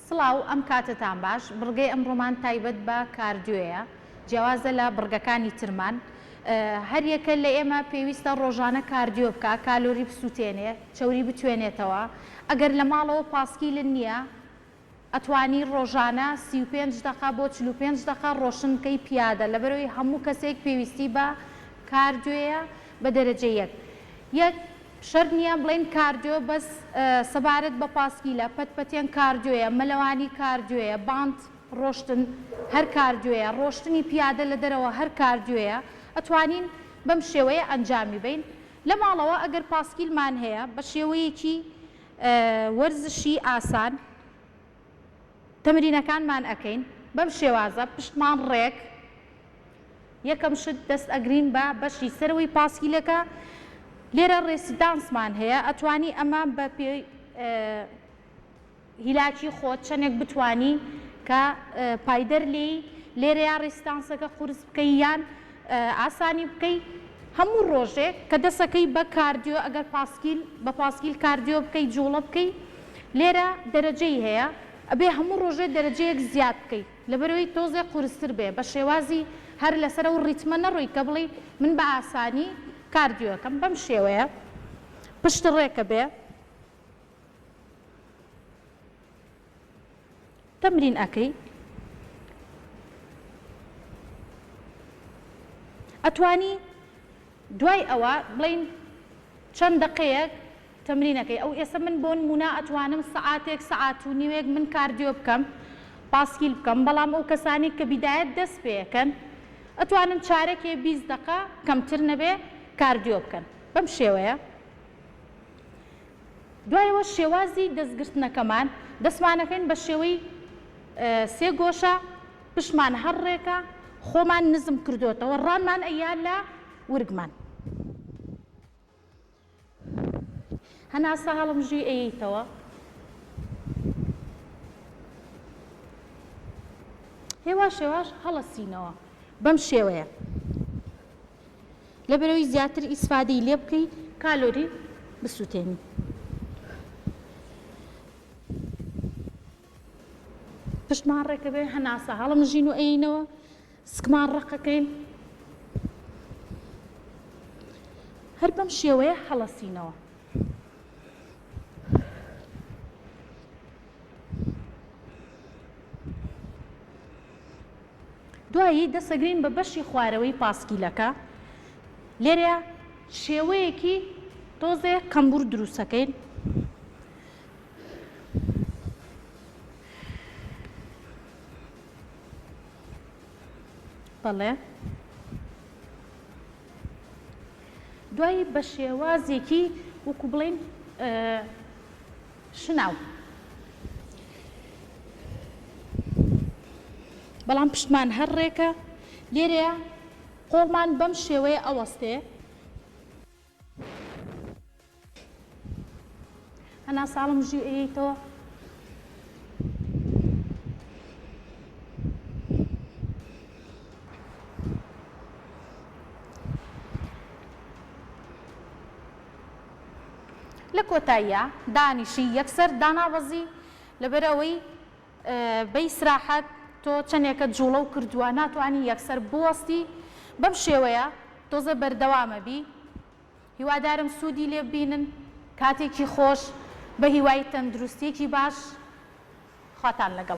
سڵاو ئەم کاتتان باش بڕگەی ئەمڕۆمان تایبەت بە کاردیۆیە جیاوازە لە بڕگەکانی ترمان هەر یەکە لە ئێمە پێویستە ڕۆژانە کاردیۆ بکە کالۆری بسووتێنێ چەوری بتوێنێتەوە ئەگەر لە ماڵەوە پاسکیلن نییە ئەتوانی ڕۆژانە 35 دقە بۆ 45 دقە ڕۆشن بکەی پیادە لەبەرەوەی هەموو کەسێک پێویستی بە کاردیۆیە بە دەرەجە یەک شەرت نییە بڵێن کاردیۆ بەس سەبارەت بە پاسکیلە پەتپەتێن کاردیۆیە مەلەوانی کاردیۆیە باند ڕۆشتن هەر کاردیۆیە ڕۆشتنی پیادە لە دەرەوە هەر کاردیۆیە ئەتوانین بەم شێوەیە ئەنجامی بین لە ماڵەوە ئەگەر پاسکیلمان هەیە بە شێوەیەکی وەرزشی ئاسان تەمرینەکانمان ئەکەین بەم شێوازە پشتمان ڕێک یەکەم شت دەست ئەگرین بە بەشی سەرەوەی پاسکیلەکە لێرە ڕێسیدانسمان هەیە ئەتوانی ئەمە بە پێی هیلاکی خۆت چەندێک بتانی کە پایدەر لێرە یا ڕێسیدانسەکە قورس بکەی یان ئاسانی بکەی هەموو ڕۆژێک کە دەسەکەی بە کاردیۆ ئەگەر بە پاسکیل کاردیۆ بکەی جوڵە بکەی لێرە دەرەجەی هەیە ئەبێ هەموو ڕۆژێ دەرەجەیەک زیاد بکەی لەبەرەوەی تۆزێک قورستر بێ بە شێوازی هەر لەسەر و ڕیتمە نەڕووی کە بڵێ من بە ئاسانی کاردیۆەکەم بەم شێوەیە پشت ڕێکە بێ تەمرین ئەکەی ئەتوانی دوای ئەوە بڵین چەند دقەیەک تەمرینەکەی ئەو ئێستا من بۆ نمونە ئەتوانم سەعاتێک سەعات و نیوێک من کاردیۆ بکەم پاسکیل بکەم بەڵام ئەو کەسانی کە بیدایەت دەست پێەکەن ئەتوانن چارەکێ 20 دقە کەمتر نەبێ کاردیۆ بکەن بەم شێوەیە دوایەوە شێوازی دەستگرتنەکەمان دەستمانەکەین بە شێوەی سێ گۆشە پشتمان هەر ڕێکە خۆمان نزم کردوتەوە ڕانمان ئەیا لە ورگمان هەناسە هەڵمژی ئەیتەوە هێواش هێواش هەڵەسینەوە بەم شێوەیە لەبەرەوەی زیاتر ئیسفادەی لێ بکەی کالۆری بسووتێنی پشتمان ڕێکە بێ هەناسە هەڵمژین و ئەینەوە سکمان ڕقەکەین هەر بەم شێوەیە هەڵەسینەوە دوایی دەسەگرین بە بەشی خوارەوەی پاسکیلەکە لێرە شێوەیەکی تۆزێ کەمبوور دروستەکەین بەڵێ دوایی بە شێوازێکی وەکو بڵێن شناو بەڵام پشتمان هەر ڕێکە لێرەیە قۆڵمان بەم شێوەیە ئەوەستێ هەنا ساڵم ژی ئەیتەوە لە کۆتاییە دانیشی یەکسەر داناوەزی لەبەرەوەی بەیسراحەت تۆ چەندێکە جوڵە و کردووە ناتوانانی یەکسەر بوەستی بەم شێوەیە تۆزە بەردەوامە بی هیوادارم سوودی لێ ببینن کاتێکی خۆش بە هیوای تەندروستێکی باش خواتان لەگەڵ